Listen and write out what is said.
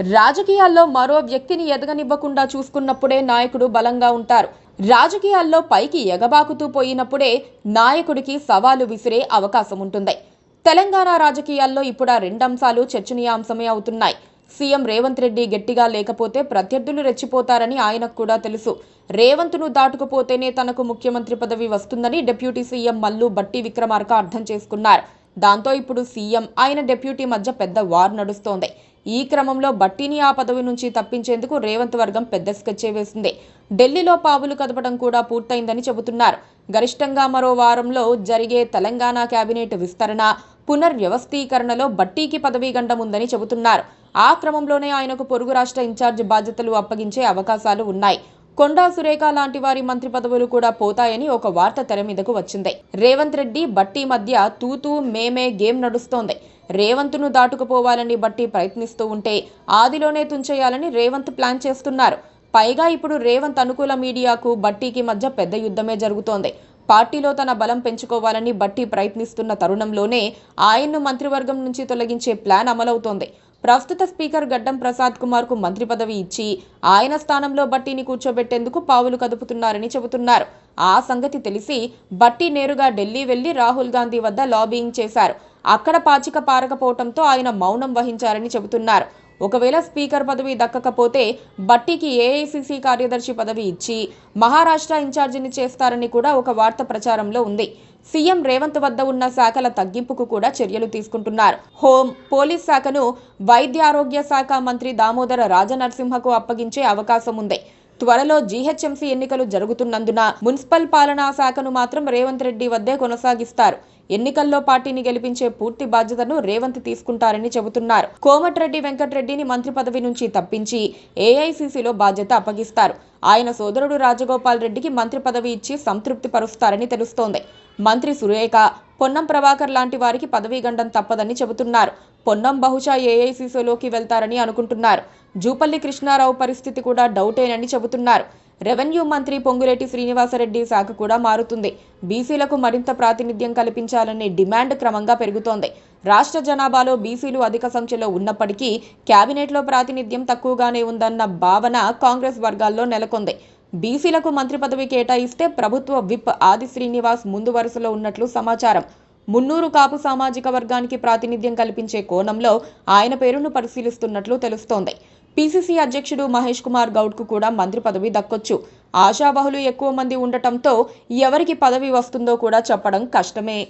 రాజకీయాల్లో మరో వ్యక్తిని ఎదగనివ్వకుండా చూసుకున్నప్పుడే నాయకుడు బలంగా ఉంటారు. రాజకీయాల్లో పైకి ఎగబాకుతూ పోయినప్పుడే నాయకుడికి సవాలు విసిరే అవకాశం ఉంటుంది. తెలంగాణ రాజకీయాల్లో ఇప్పుడు ఆ రెండంశాలు చర్చనీయాంశమే అవుతున్నాయి. సీఎం రేవంత్ రెడ్డి గట్టిగా లేకపోతే ప్రత్యర్థులు రెచ్చిపోతారని ఆయనకు కూడా తెలుసు. రేవంత్ను దాటుకుపోతేనే తనకు ముఖ్యమంత్రి పదవి వస్తుందని డిప్యూటీ సీఎం మల్లు బట్టి విక్రమార్క అర్థం చేసుకున్నారు. దాంతో ఇప్పుడు సీఎం ఆయన డిప్యూటీ మధ్య పెద్ద వార్ నడుస్తోంది. ఈ క్రమంలో బట్టిని ఆ పదవి నుంచి తప్పించేందుకు రేవంత్ వర్గం పెద్ద స్కెచ్చే వేసింది. ఢిల్లీలో పావులు కదపడం కూడా పూర్తయిందని చెబుతున్నారు. గరిష్టంగా మరో వారంలో జరిగే తెలంగాణ కేబినెట్ విస్తరణ, పునర్వ్యవస్థీకరణలో బట్టీకి పదవీ గండం ఉందని చెబుతున్నారు. ఆ క్రమంలోనే ఆయనకు పొరుగు రాష్ట్ర ఇన్ఛార్జ్ బాధ్యతలు అప్పగించే అవకాశాలు ఉన్నాయి. కొండా సురేఖ లాంటి వారి మంత్రి పదవులు కూడా పోతాయని ఒక వార్త తెర మీదకు వచ్చింది. రేవంత్ రెడ్డి బట్టి మధ్య తూతూ మేమే గేమ్ నడుస్తోంది. రేవంత్ను దాటుకుపోవాలని బట్టి ప్రయత్నిస్తూ ఉంటే ఆదిలోనే తుంచేయాలని రేవంత్ ప్లాన్ చేస్తున్నారు. పైగా ఇప్పుడు రేవంత్ అనుకూల మీడియాకు బట్టీకి మధ్య పెద్ద యుద్ధమే జరుగుతోంది. పార్టీలో తన బలం పెంచుకోవాలని బట్టి ప్రయత్నిస్తున్న తరుణంలోనే ఆయన్ను మంత్రివర్గం నుంచి తొలగించే ప్లాన్ అమలవుతోంది. ప్రస్తుత స్పీకర్ గడ్డం ప్రసాద్ కుమార్ కు మంత్రి పదవి ఇచ్చి ఆయన స్థానంలో బట్టిని కూర్చోబెట్టేందుకు పావులు కదుపుతున్నారని చెబుతున్నారు. ఆ సంగతి తెలిసి బట్టి నేరుగా ఢిల్లీ వెళ్లి రాహుల్ గాంధీ వద్ద లాబింగ్ చేశారు. అక్కడ పాచిక పారకపోవడంతో ఆయన మౌనం వహించారని చెబుతున్నారు. ఒకవేళ స్పీకర్ పదవి దక్కకపోతే బట్టికి ఏఐసీసీ కార్యదర్శి పదవి ఇచ్చి మహారాష్ట్ర ఇన్ఛార్జిని చేస్తారని కూడా ఒక వార్త ప్రచారంలో ఉంది. సీఎం రేవంత్ వద్ద ఉన్న శాఖల తగ్గింపుకు కూడా చర్యలు తీసుకుంటున్నారు. హోం, పోలీస్ శాఖను వైద్య ఆరోగ్య శాఖ మంత్రి దామోదర రాజనరసింహకు అప్పగించే అవకాశం ఉంది. త్వరలో జీహెచ్ఎంసీ ఎన్నికలు జరుగుతున్నందున మున్సిపల్ పాలనా శాఖను మాత్రం రేవంత్ రెడ్డి వద్దే కొనసాగిస్తారు. ఎన్నికల్లో పార్టీని గెలిపించే పూర్తి బాధ్యతను రేవంత్ తీసుకుంటారని చెబుతున్నారు. కోమటిరెడ్డి వెంకటరెడ్డిని మంత్రి పదవి నుంచి తప్పించి ఏఐసీసీలో బాధ్యత అప్పగిస్తారు. ఆయన సోదరుడు రాజగోపాల్ రెడ్డికి మంత్రి పదవి ఇచ్చి సంతృప్తి పరుస్తారని తెలుస్తోంది. మంత్రి సురేఖ, పొన్నం ప్రభాకర్ లాంటి వారికి పదవీ గండం తప్పదని చెబుతున్నారు. పొన్నం బహుశా ఏఐసీసీలోకి వెళ్తారని అనుకుంటున్నారు. జూపల్లి కృష్ణారావు పరిస్థితి కూడా డౌటేనని చెబుతున్నారు. రెవెన్యూ మంత్రి పొంగులేటి శ్రీనివాసరెడ్డి శాఖ కూడా మారుతుంది. బీసీలకు మరింత ప్రాతినిధ్యం కల్పించాలనే డిమాండ్ క్రమంగా పెరుగుతోంది. రాష్ట్ర జనాభాలో బీసీలు అధిక సంఖ్యలో ఉన్నప్పటికీ కేబినెట్లో ప్రాతినిధ్యం తక్కువగానే ఉందన్న భావన కాంగ్రెస్ వర్గాల్లో నెలకొంది. బీసీలకు మంత్రి పదవి కేటాయిస్తే ప్రభుత్వ విప్ ఆది శ్రీనివాస్ ముందు వరుసలో ఉన్నట్లు సమాచారం. మున్నూరు కాపు సామాజిక వర్గానికి ప్రాతినిధ్యం కల్పించే కోణంలో ఆయన పేరును పరిశీలిస్తున్నట్లు తెలుస్తోంది. పీసీసీ అధ్యక్షుడు మహేష్ కుమార్ గౌడ్కు కూడా మంత్రి పదవి దక్కొచ్చు. ఆశావహులు ఎక్కువ మంది ఉండటంతో ఎవరికి పదవి వస్తుందో కూడా చెప్పడం కష్టమే.